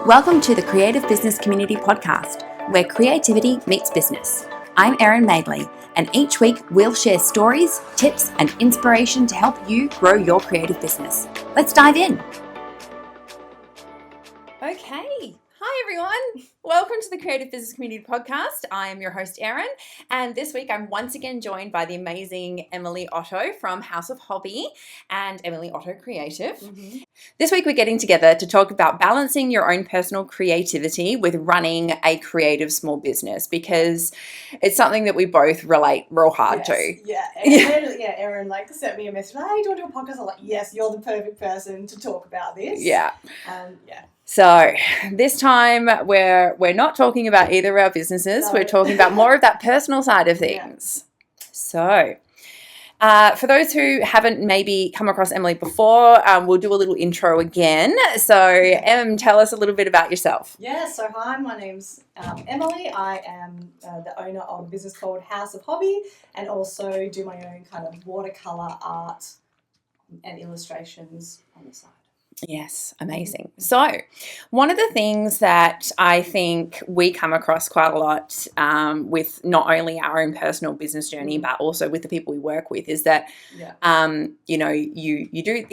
Welcome to the Creative Business Community Podcast, where creativity meets business. I'm Erin, and each week we'll share stories, tips, and inspiration to help you grow your creative business. Let's dive in. Okay. Hi, everyone. Welcome to the Creative Business Community Podcast. I am your host, Erin, and this week I'm once again joined by the amazing Emilie Otto from House of Hobby and Emilie Otto Creative. This week we're getting together to talk about balancing your own personal creativity with running a creative small business, because it's something that we both relate real hard to. Yeah. Erin sent me a message, hey, do you want to do a podcast? I'm like, yes, you're the perfect person to talk about this. Yeah. Yeah. So this time we're not talking about either of our businesses. No. We're talking about more of that personal side of things. Yeah. So for those who haven't maybe come across Emilie before, we'll do a little intro again. So Em, tell us a little bit about yourself. Yeah, so hi, my name's Emilie. I am the owner of a business called House of Hobby, and also do my own kind of watercolour art and illustrations on the side. Yes, amazing. So one of the things that I think we come across quite a lot with not only our own personal business journey, but also with the people we work with, is that, you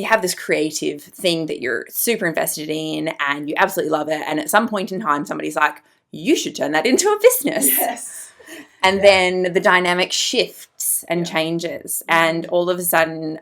have this creative thing that you're super invested in and you absolutely love it. And at some point in time, somebody's like, you should turn that into a business. Yes. And then the dynamic shifts and changes. And all of a sudden,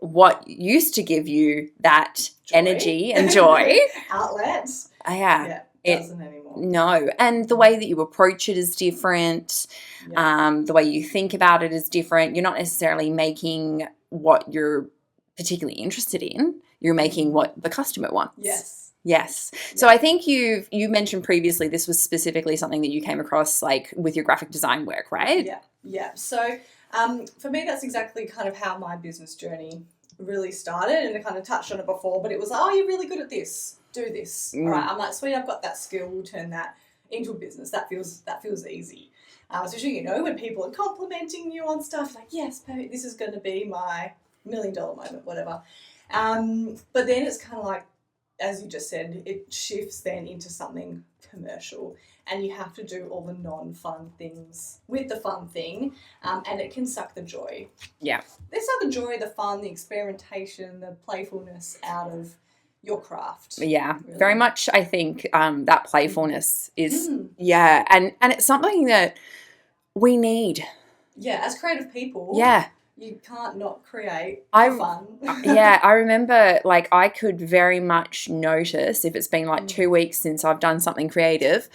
what used to give you that energy and joy outlets doesn't anymore. No, and the way that you approach it is different. The way you think about it is different. You're not necessarily making what you're particularly interested in. You're making what the customer wants. Yes. So I think you mentioned previously this was specifically something that you came across with your graphic design work, right? Yeah. So for me, that's exactly kind of how my business journey really started, and I kind of touched on it before, but it was like, oh, you're really good at this, do this. All right, I'm like, sweet, I've got that skill, we'll turn that into a business. That feels easy. Especially, when people are complimenting you on stuff, like, yes, perfect, this is going to be my $1 million moment, whatever. But then it's kind of like, as you just said, it shifts then into something commercial, and you have to do all the non-fun things with the fun thing, and it can suck the joy. Yeah. They suck the joy, the fun, the experimentation, the playfulness out of your craft. Yeah, really. Very much. I think that playfulness is, and it's something that we need. Yeah, as creative people. Yeah. You can't not create fun. I remember I could very much notice if it's been 2 weeks since I've done something creative,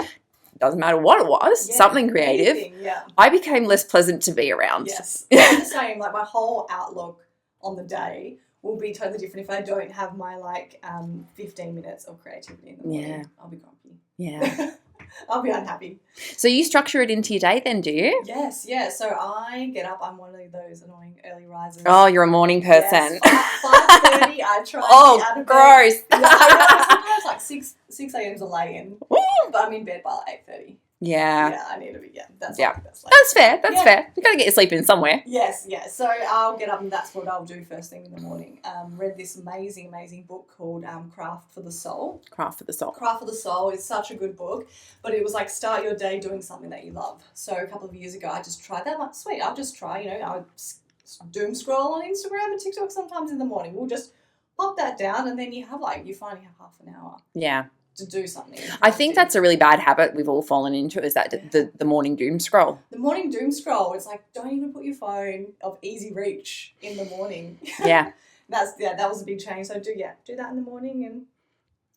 doesn't matter what it was, something creative, I became less pleasant to be around. Yes. I'm the same. My whole outlook on the day will be totally different if I don't have my 15 minutes of creativity in the morning. Yeah. I'll be grumpy. Yeah. I'll be unhappy. So you structure it into your day then, do you? Yes, yeah. So I get up. I'm one of those annoying early risers. Oh, you're a morning person. Yes. 5:30, I try to get out of gross. Bed. Yeah, sometimes 6 a.m.'s a lay-in. But I'm in bed by 8:30. Yeah. Yeah, I need to be, that's fair. That's fair. You've got to get your sleep in somewhere. Yes, yeah. So I'll get up and that's what I'll do first thing in the morning. Read this amazing book called Craft for the Soul. Craft for the Soul is such a good book, but it was start your day doing something that you love. So a couple of years ago, I just tried that. I'm like, sweet, I'll just try, I would doom scroll on Instagram and TikTok sometimes in the morning. We'll just pop that down and then you finally have half an hour. Yeah. To do something. I think that's a really bad habit we've all fallen into, is that the morning doom scroll. The morning doom scroll, it's don't even put your phone of easy reach in the morning. Yeah. That was a big change. So do that in the morning, and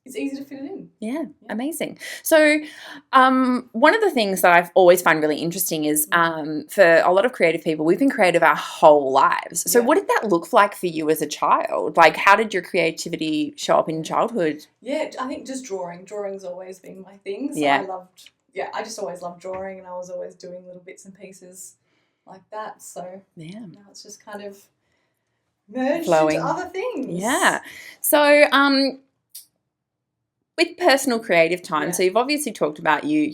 it's easy to fit it in. Yeah. Amazing. So one of the things that I've always found really interesting is for a lot of creative people, we've been creative our whole lives. So what did that look like for you as a child? How did your creativity show up in childhood? Yeah, I think just drawing. Drawing's always been my thing. So I just always loved drawing, and I was always doing little bits and pieces like that. So now it's just kind of merged into other things. Yeah. So with personal creative time, so you've obviously talked about you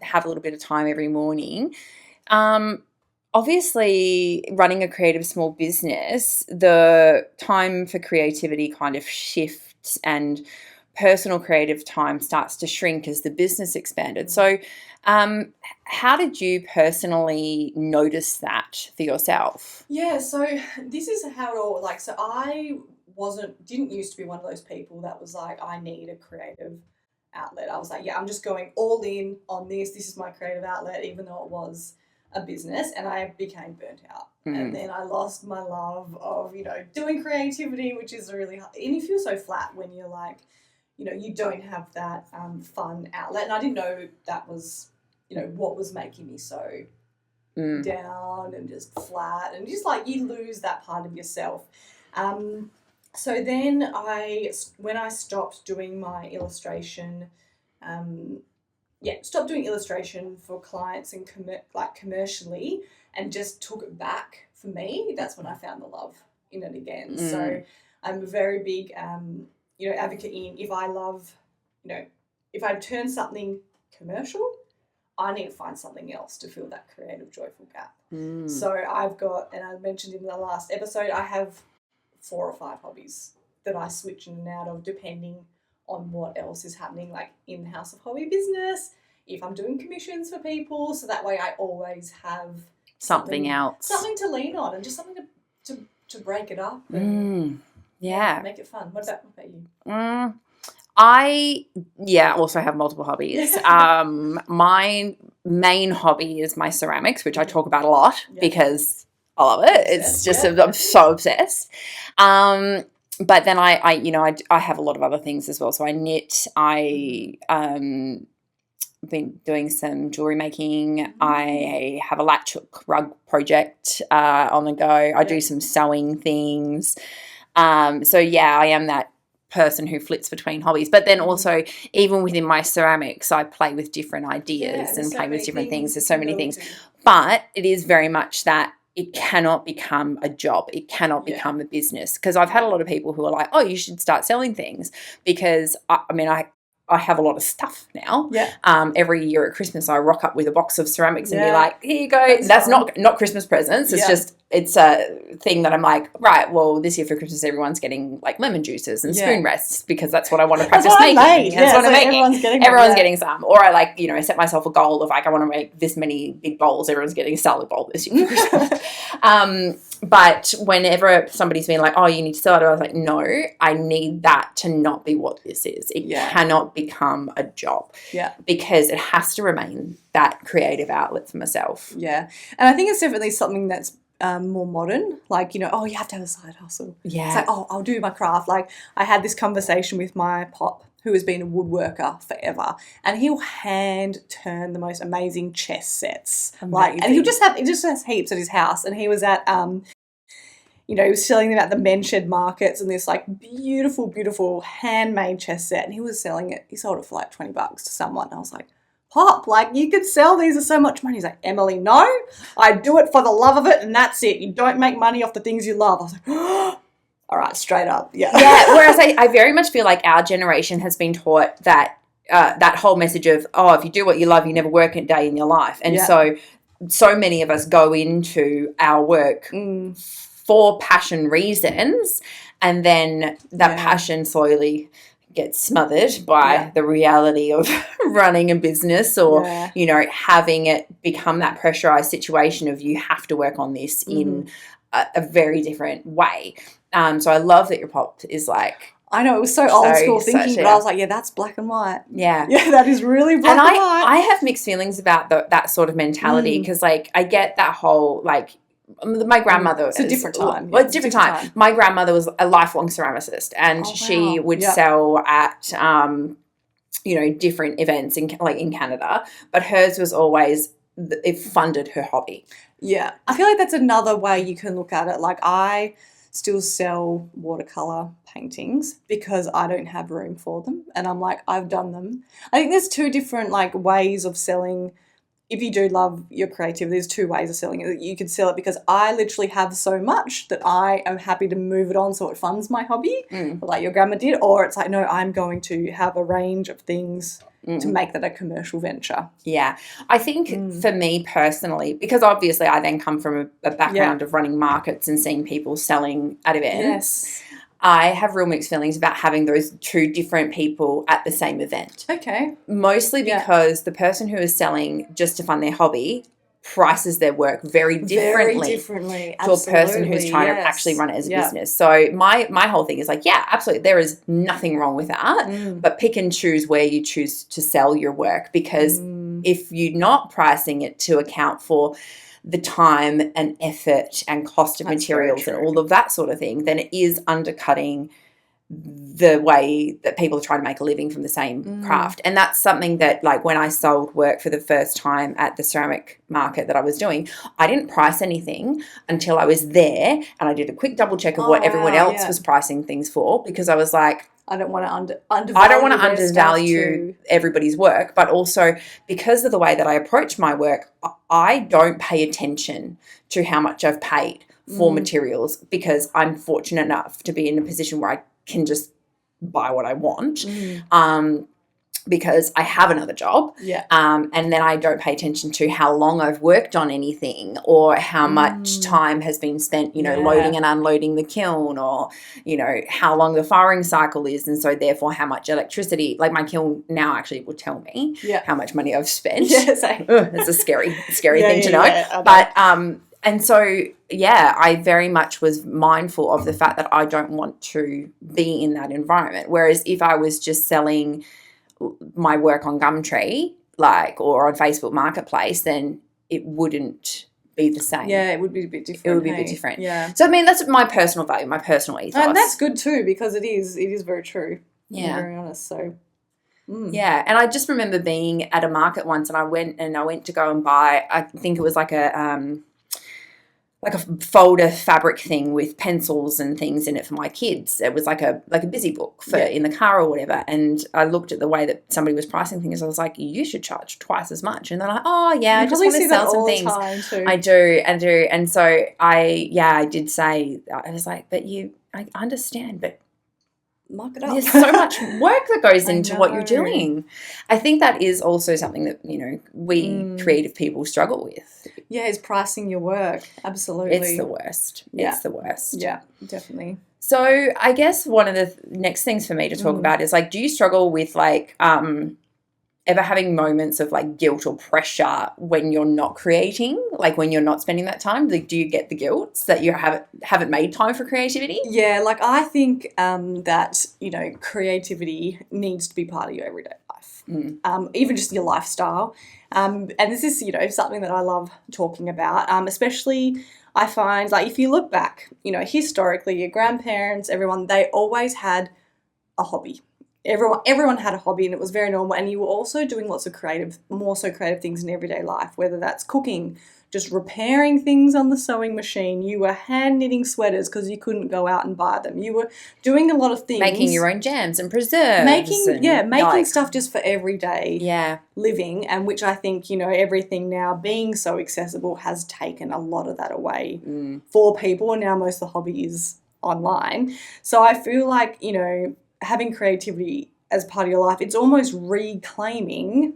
have a little bit of time every morning. Obviously, running a creative small business, the time for creativity kind of shifts and personal creative time starts to shrink as the business expanded. So how did you personally notice that for yourself? Yeah, so this is how it all, like, so I didn't used to be one of those people that was like, I need a creative outlet. I was like, yeah, I'm just going all in on this. This is my creative outlet, even though it was a business, and I became burnt out. And then I lost my love of, doing creativity, which is really hard. And you feel so flat when you're like, you don't have that fun outlet. And I didn't know that was, what was making me so down and just flat, and just like you lose that part of yourself. So then when I stopped doing my illustration, stopped doing illustration for clients and commercially, and just took it back for me, that's when I found the love in it again. So I'm a very big, advocate in, if I love, if I turn something commercial, I need to find something else to fill that creative, joyful gap. So I've got, and I mentioned in the last episode, I have 4 or 5 hobbies that I switch in and out of depending on what else is happening, like in House of Hobby business, if I'm doing commissions for people, so that way I always have something else. Something to lean on, and just something to break it up and make it fun. What about you? I also have multiple hobbies. My main hobby is my ceramics, which I talk about a lot because I love it. It's just I'm so obsessed. But then I have a lot of other things as well. So I knit. I been doing some jewelry making. I have a latch hook rug project on the go. I do some sewing things. So I am that person who flits between hobbies, but then also even within my ceramics I play with different ideas and play with different things. There's so many things, but it is very much that it cannot become a job. It cannot become a business, because I've had a lot of people who are like, oh, you should start selling things, because I have a lot of stuff now. Every year at Christmas I rock up with a box of ceramics and be like, here you go. That's not Christmas presents. It's just, it's a thing that I'm like, right, well, this year for Christmas everyone's getting like lemon juices and spoon rests, because that's what I want to practice making. That's what I'm making. Everyone's getting some. Or I set myself a goal of like, I want to make this many big bowls. Everyone's getting a salad bowl this year for Christmas. But whenever somebody's been like, oh, you need to sell it, I was like, no, I need that to not be what this is. It cannot become a job. Because it has to remain that creative outlet for myself. And I think it's definitely something that's more modern, like, oh, you have to have a side hustle. It's like, oh, I'll do my craft. Like, I had this conversation with my pop, who has been a woodworker forever, and he'll hand turn the most amazing chess sets. And he just has heaps at his house. And he was at he was selling them at the men's shed markets, and this like beautiful, beautiful handmade chess set, and he was selling it. He sold it for like $20 to someone. And I was like, Pop, like, you could sell these for so much money. He's like, Emily, no, I do it for the love of it, and that's it. You don't make money off the things you love. I was like, oh, all right, straight up. Whereas I very much feel like our generation has been taught that that whole message of, oh, if you do what you love, you never work a day in your life. And so many of us go into our work for passion reasons, and then that passion slowly gets smothered by the reality of running a business, or having it become that pressurized situation of you have to work on this in a very different way. So I love that your pop is like, I know, it was so old school thinking, but I was like, that's black and white. That is really black and white. I have mixed feelings about that sort of mentality, because like I get that whole like, my grandmother... It's a different time. Well, it's a different time. My grandmother was a lifelong ceramicist, and she would sell at, different events in Canada, but hers was always, it funded her hobby. Yeah. I feel like that's another way you can look at it. Like, I still sell watercolour paintings because I don't have room for them, and I'm like, I've done them. I think there's 2 different, like, ways of selling. If you do love your creativity, there's 2 ways of selling it. You could sell it because I literally have so much that I am happy to move it on so it funds my hobby, like your grandma did. Or it's like, no, I'm going to have a range of things to make that a commercial venture. Yeah. I think for me personally, because obviously I then come from a background of running markets and seeing people selling at events, I have real mixed feelings about having those two different people at the same event. Okay. Mostly because the person who is selling just to fund their hobby prices their work very differently to a person who's trying to actually run it as a business. So my whole thing is like, yeah, absolutely, there is nothing wrong with that, but pick and choose where you choose to sell your work, because if you're not pricing it to account for the time and effort and cost of materials and all of that sort of thing, then it is undercutting the way that people are trying to make a living from the same craft. And that's something that, like, when I sold work for the first time at the ceramic market that I was doing, I didn't price anything until I was there, and I did a quick double check of what everyone else was pricing things for, because I was like, I don't want to undervalue everybody's work, but also because of the way that I approach my work, I don't pay attention to how much I've paid for materials, because I'm fortunate enough to be in a position where I can just buy what I want, because I have another job. And then I don't pay attention to how long I've worked on anything, or how much time has been spent, loading and unloading the kiln, or, how long the firing cycle is. And so therefore how much electricity, like my kiln now actually will tell me how much money I've spent. It's a scary thing to know. But, and so, I very much was mindful of the fact that I don't want to be in that environment. Whereas if I was just selling my work on Gumtree, or on Facebook Marketplace, then it wouldn't be the same. Yeah, it would be a bit different. It would be a bit different. Yeah. So, I mean, that's my personal value, my personal ethos. And that's good too, because it is very true. Yeah. To be very honest, so... Yeah, and I just remember being at a market once, and I went to go and buy, I think it was like a folder fabric thing with pencils and things in it for my kids. It was like a busy book for in the car or whatever. And I looked at the way that somebody was pricing things. I was like, you should charge twice as much. And they're like, oh yeah, I just want to sell some things. I do. And so I did say, I was like, but I understand, but mark it up. There's so much work that goes into what you're doing. I think that is also something that, we creative people struggle with. Yeah, is pricing your work. Absolutely. It's the worst. Yeah. It's the worst. Yeah, definitely. So I guess one of the next things for me to talk about is, like, do you struggle with, like, ever having moments of, like, guilt or pressure when you're not creating, like when you're not spending that time? Like, do you get the guilt that you haven't made time for creativity? Yeah, like, I think that, creativity needs to be part of your everyday life, even just your lifestyle. And this is, something that I love talking about, especially I find, like, if you look back, historically, your grandparents, everyone, they always had a hobby. Everyone had a hobby, and it was very normal. And you were also doing lots of more creative things in everyday life, whether that's cooking, just repairing things on the sewing machine. You were hand knitting sweaters because you couldn't go out and buy them. You were doing a lot of things. Making your own jams and preserves. Making stuff just for everyday living, and which I think, everything now being so accessible has taken a lot of that away for people. And now most of the hobby is online. So I feel like, having creativity as part of your life, it's almost reclaiming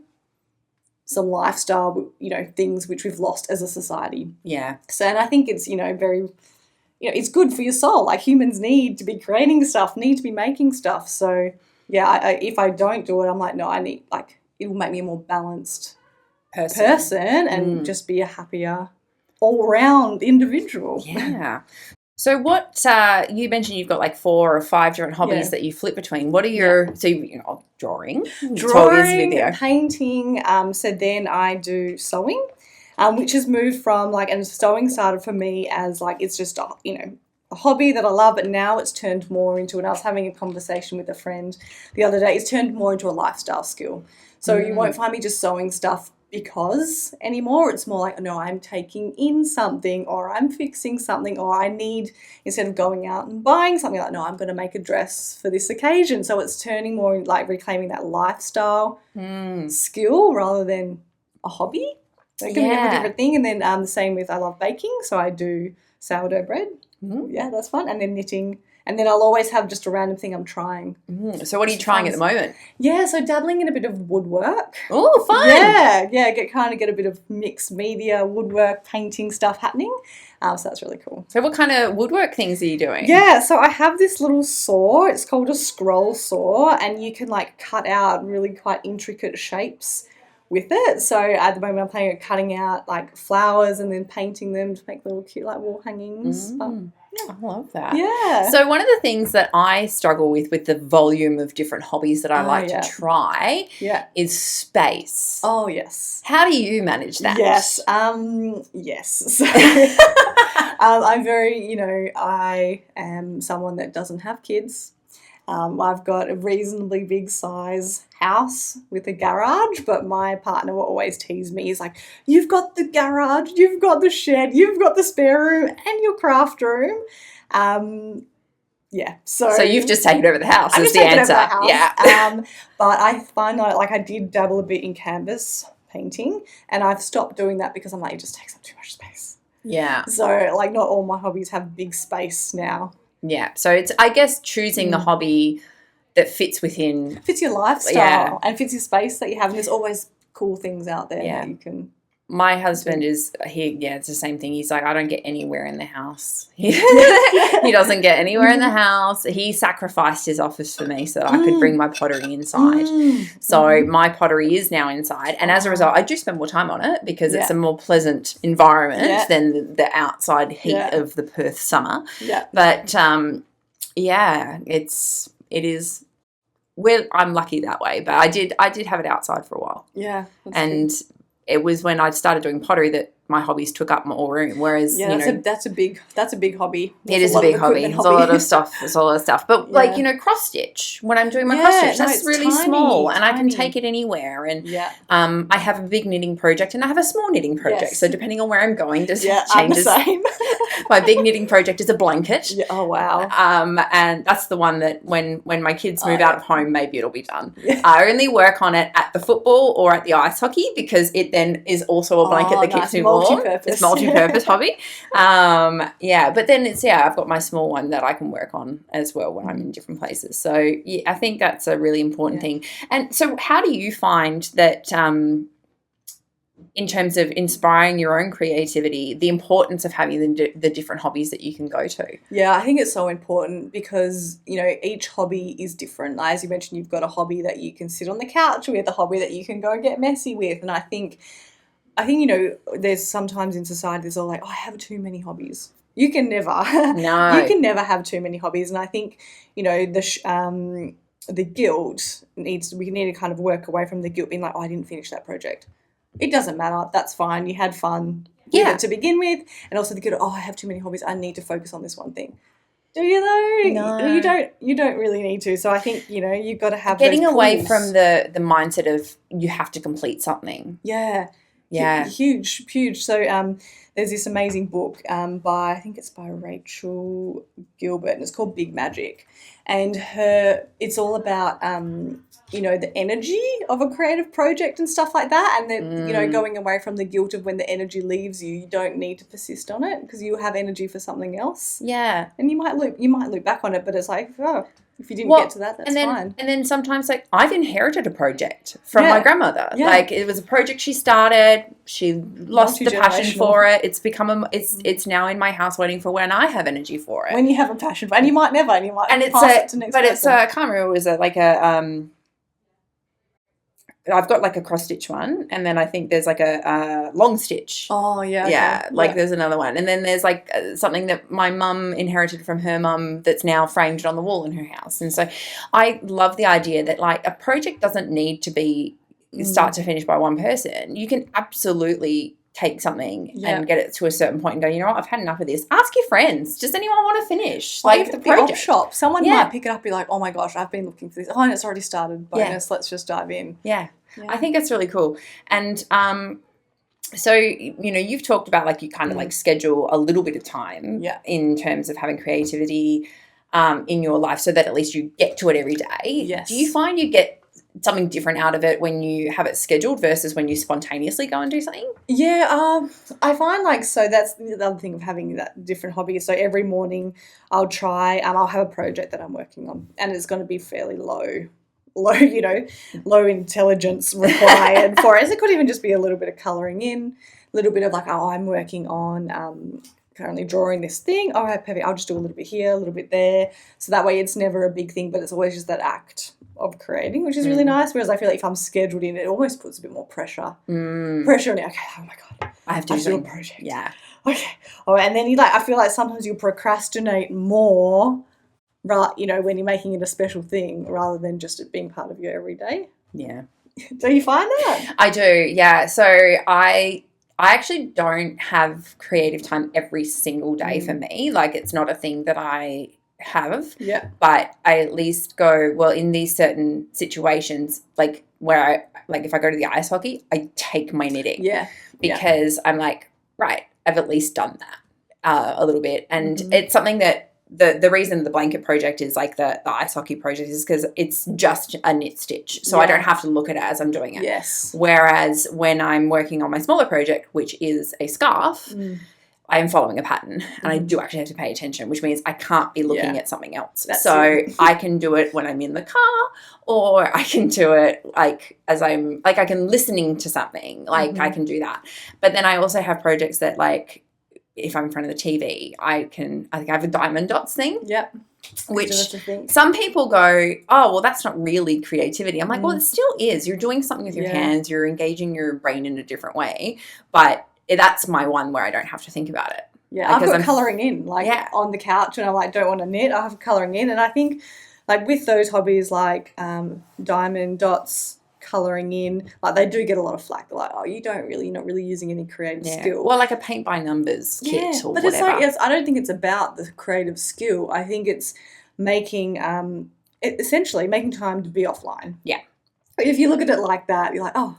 some lifestyle, things which we've lost as a society. Yeah. So, and I think it's, very, it's good for your soul. Like, humans need to be creating stuff, need to be making stuff. So, yeah, if I don't do it, I'm like, no, I need, like, it will make me a more balanced person and just be a happier all-round individual. Yeah. So what, you mentioned you've got like 4 or 5 different hobbies that you flip between. What are your, drawing, painting, so then I do sewing, which has moved from, like, and sewing started for me as, like, it's just, a hobby that I love, but now it's turned more into, and I was having a conversation with a friend the other day, it's turned more into a lifestyle skill. So you won't find me just sewing stuff because anymore. It's more like, no, I'm taking in something, or I'm fixing something, or I need, instead of going out and buying something, like, no, I'm going to make a dress for this occasion. So it's turning more like reclaiming that lifestyle skill rather than a hobby. So it can be a different thing. And then the same with, I love baking, so I do sourdough bread. Yeah, that's fun. And then knitting And then I'll always have just a random thing I'm trying. So what are you trying at the moment? Yeah, so dabbling in a bit of woodwork. Oh, fun. Yeah, get a bit of mixed media, woodwork, painting stuff happening. So that's really cool. So what kind of woodwork things are you doing? Yeah, so I have this little saw. It's called a scroll saw, and you can like cut out really quite intricate shapes with it. So at the moment I'm playing at cutting out like flowers and then painting them to make little cute like wall hangings. I love that. Yeah. So one of the things that I struggle with the volume of different hobbies that I like to try is space. Oh, yes. How do you manage that? Yes. Yes. So I'm very, I am someone that doesn't have kids. I've got a reasonably big size house with a garage, but my partner will always tease me. He's like, you've got the garage, you've got the shed, you've got the spare room and your craft room. So you've just taken over the house I've is just the taken answer. over the house. Yeah. But I find that like I did dabble a bit in canvas painting, and I've stopped doing that because I'm like, it just takes up too much space. Yeah. So like not all my hobbies have big space now. Yeah. So it's, I guess, choosing the hobby that fits your lifestyle and fits your space that you have. And there's always cool things out there that you can. My husband it's the same thing. He's like, I don't get anywhere in the house. He doesn't get anywhere in the house. He sacrificed his office for me so that I could bring my pottery inside. So my pottery is now inside. And as a result, I do spend more time on it because it's a more pleasant environment than the outside heat of the Perth summer. Yeah. But, it is. I'm lucky that way. But I did have it outside for a while. Yeah. And it was when I started doing pottery that my hobbies took up more room. Whereas, that's a big hobby. It is a big hobby. It's a lot of stuff. But cross stitch. When I'm doing my cross stitch, that's really tiny, small, and I can take it anywhere. And I have a big knitting project, and I have a small knitting project. Yes. So depending on where I'm going, just changes. I'm the same. My big knitting project is a blanket. Yeah. Oh wow. And that's the one that when my kids move out of home, maybe it'll be done. Yeah. I only work on it at the football or at the ice hockey because it then is also a blanket that keeps me warm. It's multi-purpose hobby. But then I've got my small one that I can work on as well when I'm in different places. So I think that's a really important thing. And so how do you find that in terms of inspiring your own creativity, the importance of having the different hobbies that you can go to? Yeah, I think it's so important because, each hobby is different. As you mentioned, you've got a hobby that you can sit on the couch with, a hobby that you can go and get messy with. And I think, there's sometimes in society there's all like, I have too many hobbies. You can never. No. You can never have too many hobbies. And I think, the guilt we need to kind of work away from the guilt being like, I didn't finish that project. It doesn't matter. That's fine. You had fun with it to begin with. And also the guilt, I have too many hobbies. I need to focus on this one thing. Do you though? No. You don't really need to. So I think, you've got to have getting those away pulls. from the mindset of you have to complete something. Yeah. Yeah. Huge. So there's this amazing book by Rachel Gilbert, and it's called Big Magic. And it's all about, the energy of a creative project and stuff like that. And then, going away from the guilt of when the energy leaves you, you don't need to persist on it because you have energy for something else. Yeah. And you might loop back on it, but it's like, if you didn't get to that, that's fine. And then sometimes, like, I've inherited a project from my grandmother. Yeah. Like, it was a project she started. She lost the passion for it. It's become it's now in my house waiting for when I have energy for it. When you have a passion for it. And you might never. And you might pass it to next person. It's I can't remember. It was I've got like a cross stitch one, and then I think there's like a long stitch. Oh yeah. Yeah, okay. There's another one, and then there's like something that my mum inherited from her mum that's now framed on the wall in her house. And so I love the idea that like a project doesn't need to be start to finish by one person. You can absolutely take something and get it to a certain point and go, you know what, I've had enough of this. Ask your friends. Does anyone want to finish? Like the op shop. Someone might pick it up and be like, oh my gosh, I've been looking for this. Oh, and it's already started. Bonus. Let's just dive in. Yeah. I think that's really cool. And so, you've talked about like you kind of like schedule a little bit of time in terms of having creativity in your life so that at least you get to it every day. Yes. Do you find you get something different out of it when you have it scheduled versus when you spontaneously go and do something? Yeah, I find like, so that's the other thing of having that different hobby. So every morning I'll try, I'll have a project that I'm working on, and it's going to be fairly low, low intelligence required for it. So it could even just be a little bit of colouring in, a little bit of like, oh, I'm working on currently drawing this thing. All right, perfect. I'll just do a little bit here, a little bit there. So that way it's never a big thing, but it's always just that act of creating, which is really nice. Whereas I feel like if I'm scheduled in, it almost puts a bit more pressure. Pressure on it. Okay, oh my God. I have to do a project. Yeah. Okay. Oh, and then I feel like sometimes you procrastinate more, right, when you're making it a special thing rather than just it being part of your everyday. Yeah. Do you find that? I do, yeah. So I actually don't have creative time every single day for me. Like, it's not a thing that I have. Yeah. But I at least go, well, in these certain situations, like where if I go to the ice hockey, I take my knitting. Yeah. Because I'm like, right, I've at least done that a little bit. And it's something that the reason the blanket project is like the ice hockey project is because it's just a knit stitch. So I don't have to look at it as I'm doing it. Yes. Whereas when I'm working on my smaller project, which is a scarf, I am following a pattern, and I do actually have to pay attention, which means I can't be looking at something else. So I can do it when I'm in the car, or I can do it like as I'm like I can listening to something, like I can do that. But then I also have projects that like if I'm in front of the TV, I have a diamond dots thing. Yep. Which some people go, oh, well, that's not really creativity. I'm like, well, it still is. You're doing something with your hands. You're engaging your brain in a different way. But that's my one where I don't have to think about it. Yeah, I've got colouring in, on the couch, and I don't want to knit. I have colouring in, and I think like with those hobbies like diamond dots, colouring in, like they do get a lot of flack. They're like, oh, you're not really using any creative skill. Well, like a paint by numbers kit or but whatever. It's like, I don't think it's about the creative skill. I think it's making essentially making time to be offline. Yeah. But if you look at it like that, you're like, oh.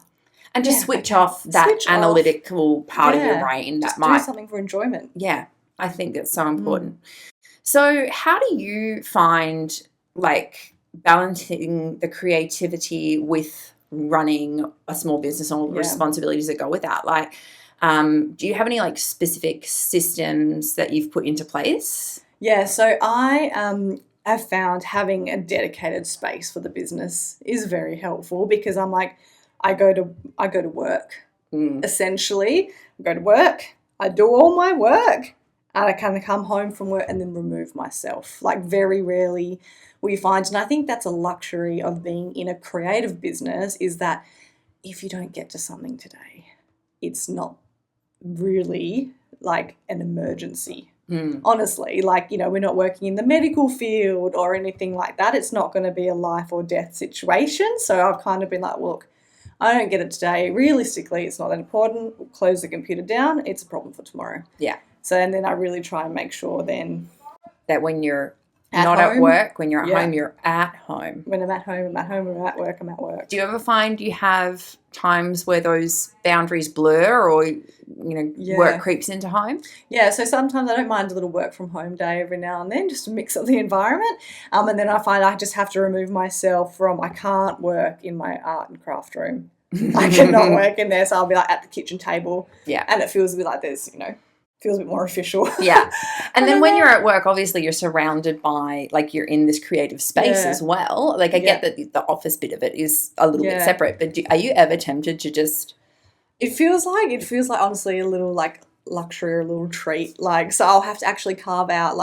And just switch off that analytical part of your brain that might do something for enjoyment. Yeah, I think that's so important. So how do you find like balancing the creativity with running a small business and all the responsibilities that go with that? Like, do you have any like specific systems that you've put into place? Yeah, so I have found having a dedicated space for the business is very helpful because I'm like, I go to work, essentially. I go to work, I do all my work, and I kind of come home from work and then remove myself. Like very rarely will you find, and I think that's a luxury of being in a creative business, is that if you don't get to something today, it's not really like an emergency. Honestly, like, we're not working in the medical field or anything like that. It's not going to be a life or death situation. So I've kind of been like, look, I don't get it today. Realistically, it's not that important. We'll close the computer down. It's a problem for tomorrow. Yeah. So, and then I really try and make sure then that when you're at work, when you're at home, you're at home. When I'm at home, I'm at home. When I'm at work, I'm at work. Do you ever find you have times where those boundaries blur or, work creeps into home? Yeah, so sometimes I don't mind a little work from home day every now and then just to mix up the environment. And then I find I just have to remove myself from, I can't work in my art and craft room. I cannot work in there. So I'll be like at the kitchen table. Yeah. And it feels a bit like there's, feels a bit more official. Yeah. And then when you're at work, obviously you're surrounded by, like, you're in this creative space as well. Like, I get that the office bit of it is a little bit separate, but are you ever tempted to just... It feels like honestly a little like luxury or a little treat. Like, so I'll have to actually carve out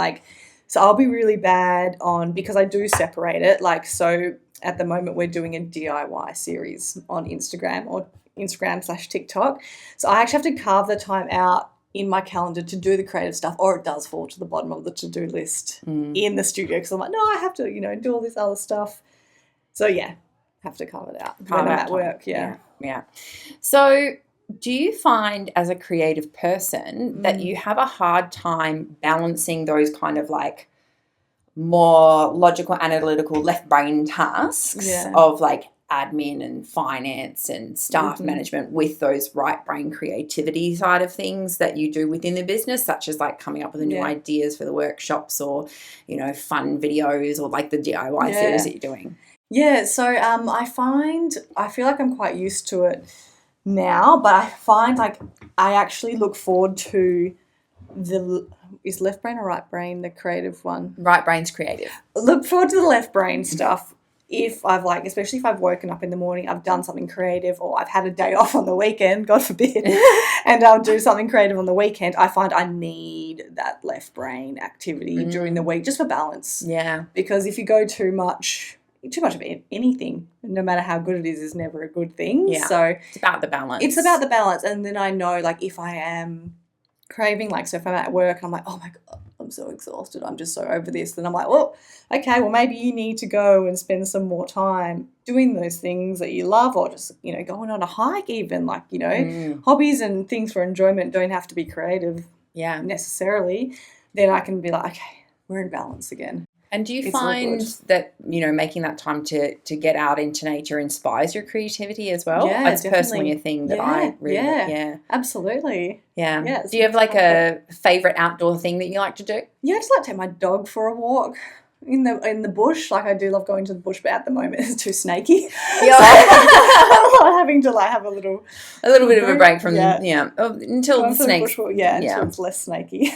so I'll be really bad on, because I do separate it. Like, so at the moment we're doing a DIY series on Instagram or Instagram/TikTok. So I actually have to carve the time out in my calendar to do the creative stuff, or it does fall to the bottom of the to-do list in the studio because I'm like, no, I have to, do all this other stuff. So yeah, have to carve it out when I'm at work. Yeah. So do you find as a creative person that you have a hard time balancing those kind of like more logical, analytical, left brain tasks of like admin and finance and staff management with those right brain creativity side of things that you do within the business, such as like coming up with the new ideas for the workshops or, fun videos or like the DIY series that you're doing? Yeah, so I feel like I'm quite used to it now, but I find like I actually look forward to is left brain or right brain the creative one? Right brain's creative. Look forward to the left brain stuff. If I've especially if I've woken up in the morning, I've done something creative, or I've had a day off on the weekend, God forbid, and I'll do something creative on the weekend, I find I need that left brain activity during the week just for balance. Yeah. Because if you go too much of anything, no matter how good it is never a good thing. Yeah. So it's about the balance. It's about the balance. And then I know, like, if I am craving, like, so if I'm at work and I'm like, oh my God, I'm so exhausted, I'm just so over this, then I'm like, well, okay, well, maybe you need to go and spend some more time doing those things that you love, or just, going on a hike even, like, hobbies and things for enjoyment don't have to be creative necessarily. Then I can be like, okay, we're in balance again. And do you find that, making that time to get out into nature inspires your creativity as well? Yeah, it's personally a thing that I really, absolutely. Yeah. Do you have like a favourite outdoor thing that you like to do? Yeah, I just like to take my dog for a walk in the bush. Like, I do love going to the bush, but at the moment it's too snaky. Yeah. So I'm having to have a little bit of a break from until the snakes. Until it's less snaky.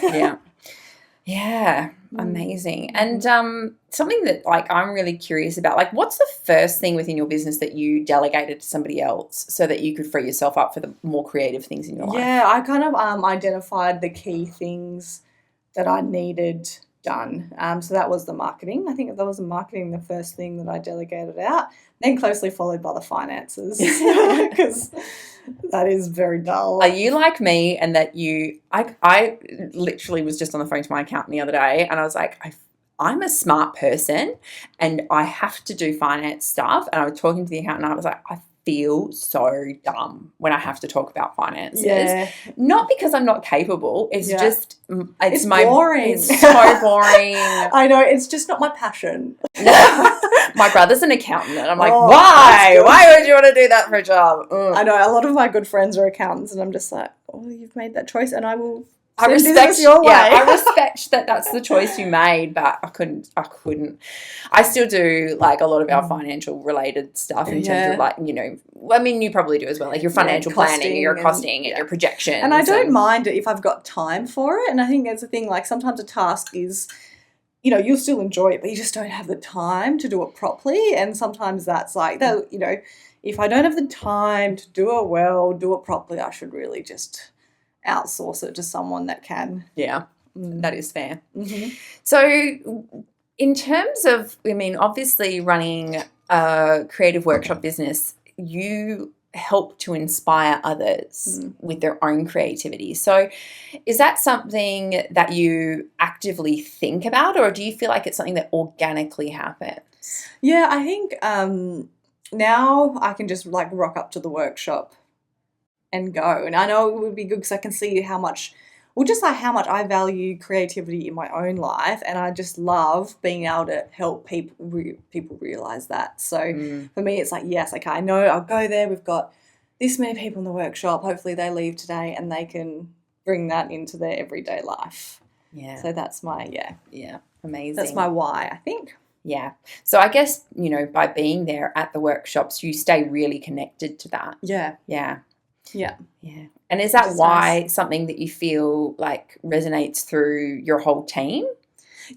Yeah, amazing. And something that I'm really curious about, what's the first thing within your business that you delegated to somebody else so that you could free yourself up for the more creative things in your life? Yeah, I kind of identified the key things that I needed done. So that was the marketing. I think that was the marketing, the first thing that I delegated out, then closely followed by the finances, because that is very dull. Are you like me and that I literally was just on the phone to my accountant the other day and I was like, I'm a smart person and I have to do finance stuff. And I was talking to the accountant and I was like, I feel so dumb when I have to talk about finances. Yeah. Not because I'm not capable. It's just it's boring. It's so boring. I know, it's just not my passion. My brother's an accountant and I'm like, why? Why would you want to do that for a job? I know, a lot of my good friends are accountants and I'm just like, oh, you've made that choice and I will I respect your way. I respect that that's the choice you made, but I couldn't. I still do a lot of our financial related stuff in terms of I mean, you probably do as well, your financial planning, your costing and your projections. And I don't mind it if I've got time for it. And I think that's the thing, sometimes a task is, you'll still enjoy it, but you just don't have the time to do it properly. And sometimes that's if I don't have the time to do it well, do it properly, I should really just outsource it to someone that can. Yeah, that is fair. Mm-hmm. So in terms of, obviously running a creative workshop business, you help to inspire others with their own creativity. So is that something that you actively think about, or do you feel like it's something that organically happens? Yeah, I think now I can just rock up to the workshop and go. And I know it would be good because I can see how much I value creativity in my own life, and I just love being able to help people realize that. So for me, it's yes, okay, I know I'll go there. We've got this many people in the workshop. Hopefully they leave today and they can bring that into their everyday life. Yeah. So that's my, amazing. That's my why, I think. Yeah. So I guess, by being there at the workshops, you stay really connected to that. Yeah. Yeah. Yeah. Yeah. And is that why something that you feel resonates through your whole team?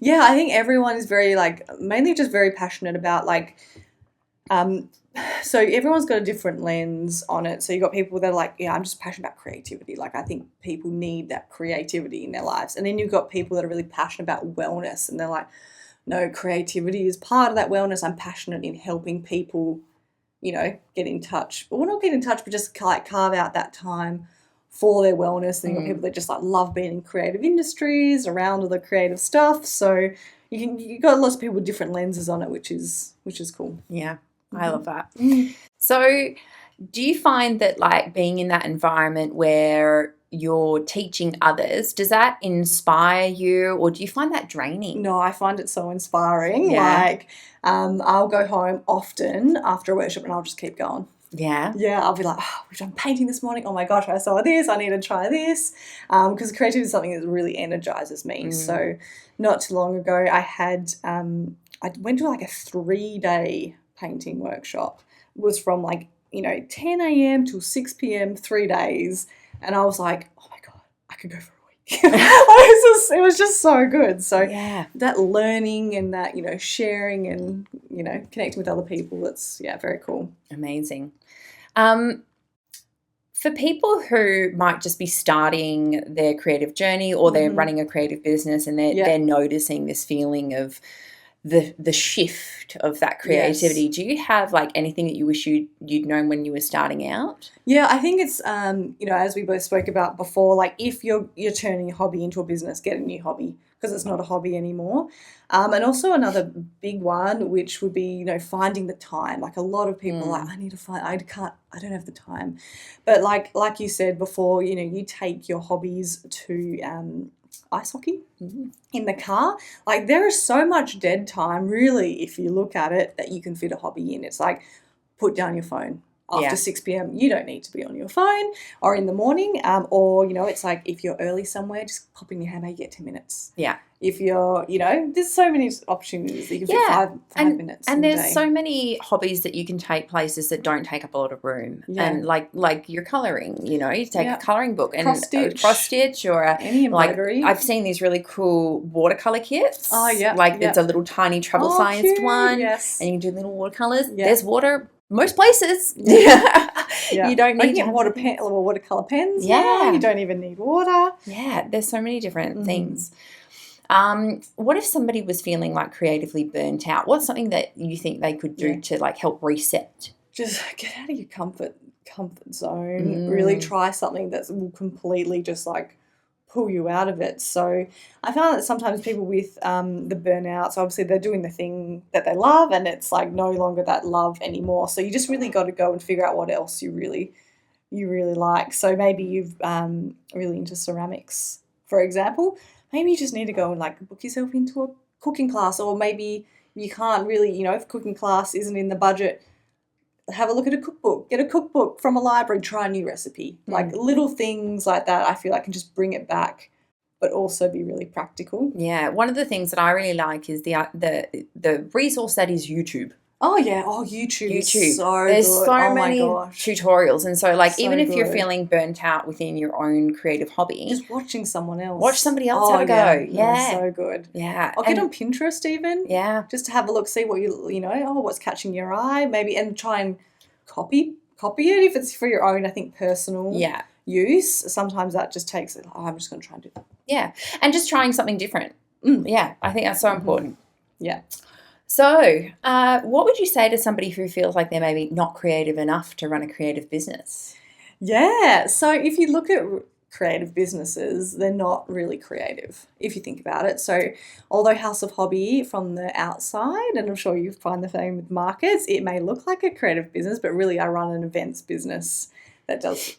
Yeah, I think everyone is very mainly just very passionate about so everyone's got a different lens on it. So you've got people that are I'm just passionate about creativity. I think people need that creativity in their lives. And then you've got people that are really passionate about wellness and they're like, no, creativity is part of that wellness. I'm passionate in helping people get in touch. Well, not get in touch, but just carve out that time for their wellness. And you've got people that just love being in creative industries, around all the creative stuff. So you've got lots of people with different lenses on it, which is cool. Yeah, I love that. So do you find that being in that environment where you're teaching others, does that inspire you or do you find that draining? No, I find it so inspiring. Yeah. I'll go home often after a workshop and I'll just keep going. Yeah. Yeah, I'll be we've done painting this morning. Oh my gosh, I saw this. I need to try this. Because creativity is something that really energizes me. So not too long ago, I went to a 3-day painting workshop was from 10 a.m. till 6 p.m. 3 days, and I was like, oh my God, I could go for a week. It was just so good. So that learning and that, sharing and, connecting with other people, it's, very cool. Amazing. For people who might just be starting their creative journey or they're running a creative business and they're noticing this feeling of the shift of that creativity, do you have anything that you wish you'd known when you were starting out? Yeah, I think it's as we both spoke about before, if you're turning a hobby into a business, get a new hobby, because it's not a hobby anymore. And also another big one, which would be finding the time. A lot of people are like, I don't have the time. But like you said before, you take your hobbies to ice hockey in the car. There is so much dead time, really, if you look at it, that you can fit a hobby in. It's put down your phone. After 6 p.m, you don't need to be on your phone, or in the morning, or, it's if you're early somewhere, just pop in your hammer, you get 10 minutes. Yeah. If you're, there's so many opportunities that you can fit five minutes. And there's so many hobbies that you can take places that don't take up a lot of room. Yeah. And like your colouring, you take a colouring book and cross stitch or any embroidery. I've seen these really cool watercolour kits. Oh, yeah. It's a little tiny travel-sized one. Yes. And you can do little watercolours. Yeah. There's water most places. You don't need to get watercolour pens. Yeah. You don't even need water. Yeah. There's so many different things. What if somebody was feeling creatively burnt out? What's something that you think they could do to help reset? Just get out of your comfort zone. Really try something that will completely just pull you out of it. So I found that sometimes people with the burnouts, obviously they're doing the thing that they love, and it's no longer that love anymore. So you just really got to go and figure out what else you really like. So maybe you've really into ceramics, for example. Maybe you just need to go and book yourself into a cooking class, or maybe you can't really, if cooking class isn't in the budget, have a look at a cookbook, get a cookbook from a library, try a new recipe. Little things like that, I feel can just bring it back, but also be really practical. Yeah, one of the things that I really like is the resource that is YouTube. Oh, yeah. Oh, YouTube is so There's good. so many tutorials. And so, even if you're good. feeling burnt out within your own creative hobby, just watching someone else. Watch somebody else have a go. Yeah. So good. Yeah. Or get on Pinterest even. Yeah. Just to have a look, see what what's catching your eye, maybe, and try and copy it if it's for your own, I think, personal use. Sometimes that just takes it, I'm just going to try and do that. Yeah. And just trying something different. Yeah. I think that's so important. Yeah. So, what would you say to somebody who feels like they're maybe not creative enough to run a creative business? Yeah. So, if you look at creative businesses, they're not really creative, if you think about it. So, although House of Hobby from the outside, and I'm sure you find the same with markets, it may look like a creative business, but really I run an events business that does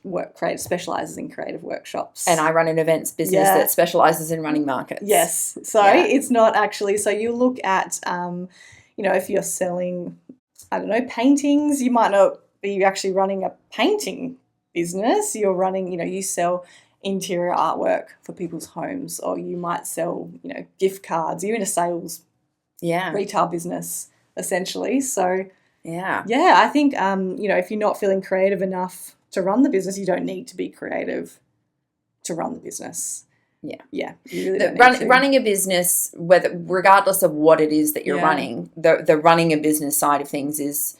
specialises in creative workshops. And I run an events business that specialises in running markets. Yes. So it's not actually, so you look at, if you're selling, paintings, you might not be actually running a painting business. You're running, you sell interior artwork for people's homes, or you might sell, gift cards. You're in a sales retail business, essentially. So, I think, if you're not feeling creative enough to run the business, you don't need to be creative to run the business. Yeah. Yeah. You really don't need to. Running a business, regardless of what it is that you're running, the running a business side of things is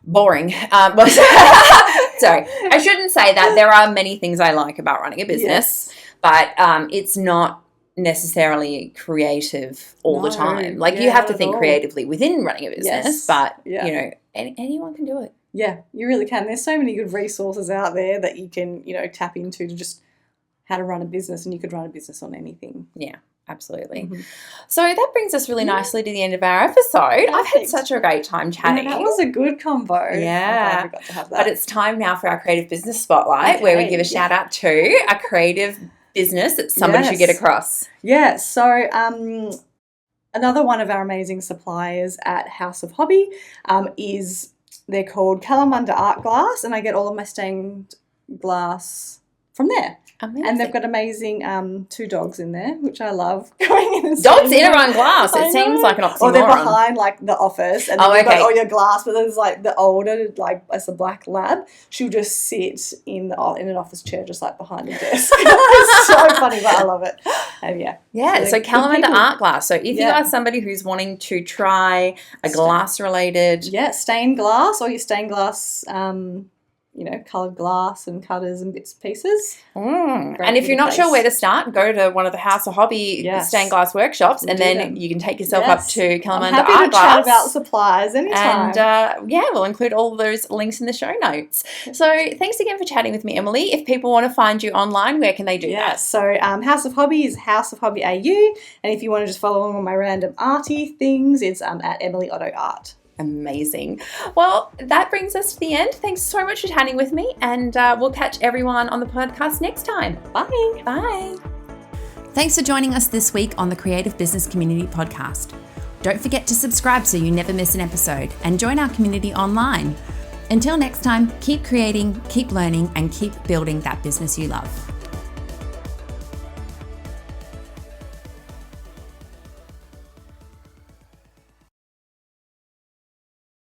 boring. Sorry, I shouldn't say that. There are many things I like about running a business, but it's not necessarily creative all the time. You have to think creatively within running a business, but anyone can do it. Yeah, you really can. There's so many good resources out there that you can, tap into to just how to run a business, and you could run a business on anything. Yeah, absolutely. So that brings us really nicely to the end of our episode. I've had such a great time chatting. Yeah, that was a good convo. Yeah. I forgot to have that. But it's time now for our creative business spotlight, where we give a shout out to a creative business that somebody should get across. Yeah, so another one of our amazing suppliers at House of Hobby is, they're called Kalamunda Art Glass, and I get all of my stained glass from there. Amazing. And they've got amazing 2 dogs in there, which I love. Going in and Dogs in around glass. It seems like an oxymoron. Or they're behind like the office, and then you've got all your glass. But there's like the older, like as a black lab, she'll just sit in an office chair, just like behind a desk. It's so funny, but I love it. And yeah. So Calamander Art Glass. So if you are somebody who's wanting to try a glass related, stained glass, or your stained glass. Coloured glass and cutters and bits and pieces. And if you're not sure where to start, go to one of the House of Hobby stained glass workshops, and then you can take yourself up to Calamander Art Glass. I'm happy to chat about supplies anytime. And we'll include all those links in the show notes. So thanks again for chatting with me, Emily. If people want to find you online, where can they do that? So House of Hobby is House of Hobby AU, and if you want to just follow along on my random arty things, it's at Emilie Otto Art. Amazing. Well, that brings us to the end. Thanks so much for chatting with me, and we'll catch everyone on the podcast next time. Bye. Bye. Thanks for joining us this week on the Creative Business Community Podcast. Don't forget to subscribe so you never miss an episode, and join our community online. Until next time, keep creating, keep learning, and keep building that business you love.